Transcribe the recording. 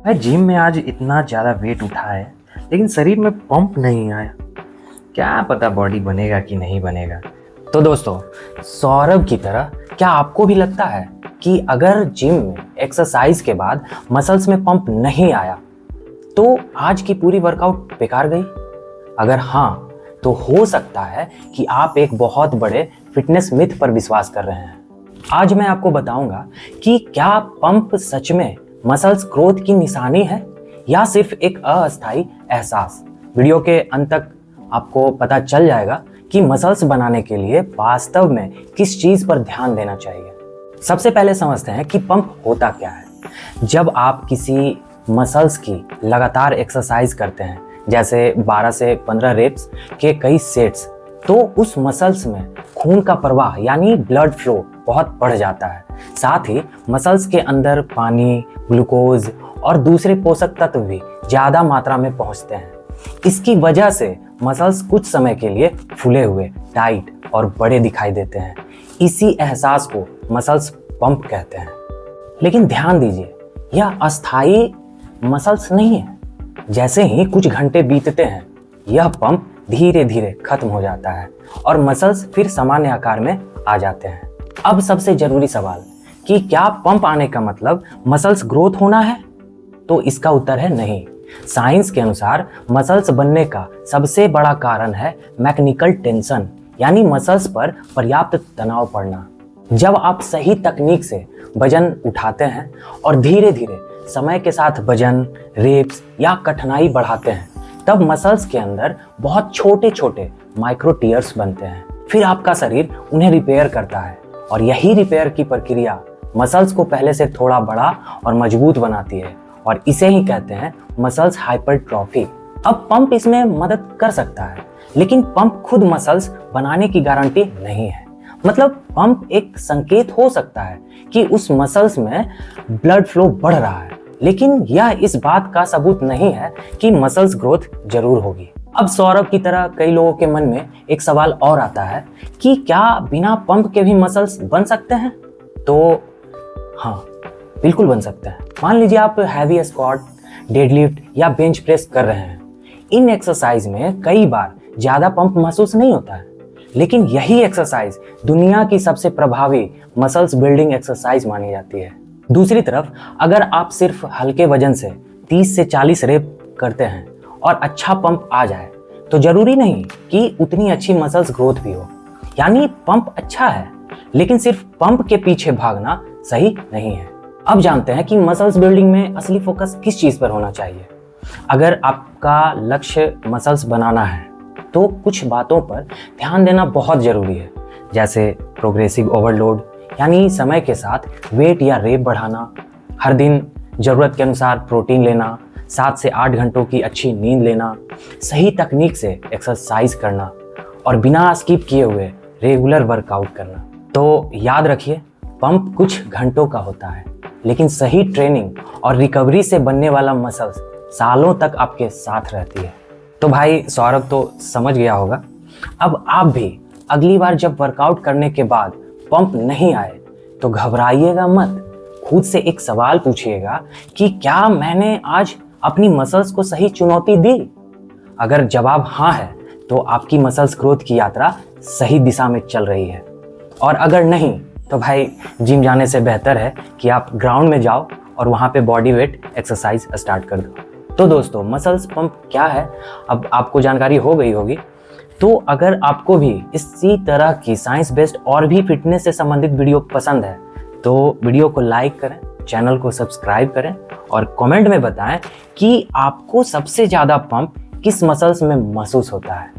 भाई जिम में आज इतना ज़्यादा वेट उठा है लेकिन शरीर में पंप नहीं आया। क्या पता बॉडी बनेगा कि नहीं बनेगा। तो दोस्तों, सौरभ की तरह क्या आपको भी लगता है कि अगर जिम में एक्सरसाइज के बाद मसल्स में पंप नहीं आया तो आज की पूरी वर्कआउट बेकार गई? अगर हाँ, तो हो सकता है कि आप एक बहुत बड़े फिटनेस मिथ पर विश्वास कर रहे हैं। आज मैं आपको बताऊंगा कि क्या पंप सच में मसल्स ग्रोथ की निशानी है या सिर्फ एक अस्थायी एहसास। वीडियो के अंत तक आपको पता चल जाएगा कि मसल्स बनाने के लिए वास्तव में किस चीज पर ध्यान देना चाहिए। सबसे पहले समझते हैं कि पंप होता क्या है। जब आप किसी मसल्स की लगातार एक्सरसाइज करते हैं, जैसे 12 से 15 रेप्स के कई सेट्स, तो उस मसल्स में खून का प्रवाह यानी ब्लड फ्लो बहुत बढ़ जाता है। साथ ही मसल्स के अंदर पानी, ग्लूकोज और दूसरे पोषक तत्व भी ज़्यादा मात्रा में पहुंचते हैं। इसकी वजह से मसल्स कुछ समय के लिए फूले हुए, टाइट और बड़े दिखाई देते हैं। इसी एहसास को मसल्स पंप कहते हैं। लेकिन ध्यान दीजिए, यह अस्थायी मसल्स नहीं है। जैसे ही कुछ घंटे बीतते हैं, यह पंप धीरे धीरे खत्म हो जाता है और मसल्स फिर सामान्य आकार में आ जाते हैं। अब सबसे जरूरी सवाल कि क्या पंप आने का मतलब मसल्स ग्रोथ होना है? तो इसका उत्तर है नहीं। साइंस के अनुसार मसल्स बनने का सबसे बड़ा कारण है मैकेनिकल टेंशन, यानी मसल्स पर पर्याप्त तनाव पड़ना। जब आप सही तकनीक से वजन उठाते हैं और धीरे धीरे समय के साथ वजन, रेप्स या कठिनाई बढ़ाते हैं, तब मसल्स के अंदर बहुत छोटे छोटे माइक्रो टीयर्स बनते हैं। फिर आपका शरीर उन्हें रिपेयर करता है और यही रिपेयर की प्रक्रिया मसल्स को पहले से थोड़ा बड़ा और मजबूत बनाती है और इसे ही कहते हैं मसल्स हाइपरट्रॉफी। अब पंप इसमें मदद कर सकता है, लेकिन पंप खुद मसल्स बनाने की गारंटी नहीं है। मतलब पंप एक संकेत हो सकता है कि उस मसल्स में ब्लड फ्लो बढ़ रहा है, लेकिन यह इस बात का सबूत नहीं है कि मसल्स ग्रोथ जरूर होगी। अब सौरभ की तरह कई लोगों के मन में एक सवाल और आता है कि क्या बिना पंप के भी मसल्स बन सकते हैं? तो हाँ, बिल्कुल बन सकते हैं। मान लीजिए आप हैवी स्क्वाट, डेडलिफ्ट या बेंच प्रेस कर रहे हैं। इन एक्सरसाइज में कई बार ज्यादा पंप महसूस नहीं होता है, लेकिन यही एक्सरसाइज दुनिया की सबसे प्रभावी मसल्स बिल्डिंग एक्सरसाइज मानी जाती है। दूसरी तरफ अगर आप सिर्फ हल्के वजन से 30 से 40 रेप करते हैं और अच्छा पंप आ जाए, तो जरूरी नहीं कि उतनी अच्छी मसल्स ग्रोथ भी हो। यानी पंप अच्छा है, लेकिन सिर्फ पंप के पीछे भागना सही नहीं है। अब जानते हैं कि मसल्स बिल्डिंग में असली फोकस किस चीज पर होना चाहिए। अगर आपका लक्ष्य मसल्स बनाना है तो कुछ बातों पर ध्यान देना बहुत जरूरी है, जैसे प्रोग्रेसिव ओवरलोड यानी समय के साथ वेट या रेप बढ़ाना, हर दिन जरूरत के अनुसार प्रोटीन लेना, 7 से 8 घंटों की अच्छी नींद लेना, सही तकनीक से एक्सरसाइज करना और बिना स्किप किए हुए रेगुलर वर्कआउट करना। तो याद रखिए, पंप कुछ घंटों का होता है, लेकिन सही ट्रेनिंग और रिकवरी से बनने वाला मसल्स सालों तक आपके साथ रहती है। तो भाई सौरभ तो समझ गया होगा। अब आप भी अगली बार जब वर्कआउट करने के बाद पंप नहीं आए तो घबराइएगा मत। खुद से एक सवाल पूछिएगा कि क्या मैंने आज अपनी मसल्स को सही चुनौती दी? अगर जवाब हाँ है तो आपकी मसल्स ग्रोथ की यात्रा सही दिशा में चल रही है, और अगर नहीं तो भाई जिम जाने से बेहतर है कि आप ग्राउंड में जाओ और वहाँ पे बॉडी वेट एक्सरसाइज स्टार्ट कर दो। तो दोस्तों, मसल्स पंप क्या है अब आपको जानकारी हो गई होगी। तो अगर आपको भी इसी तरह की साइंस बेस्ड और भी फिटनेस से संबंधित वीडियो पसंद है तो वीडियो को लाइक करें, चैनल को सब्सक्राइब करें और कमेंट में बताएं कि आपको सबसे ज़्यादा पंप किस मसल्स में महसूस होता है।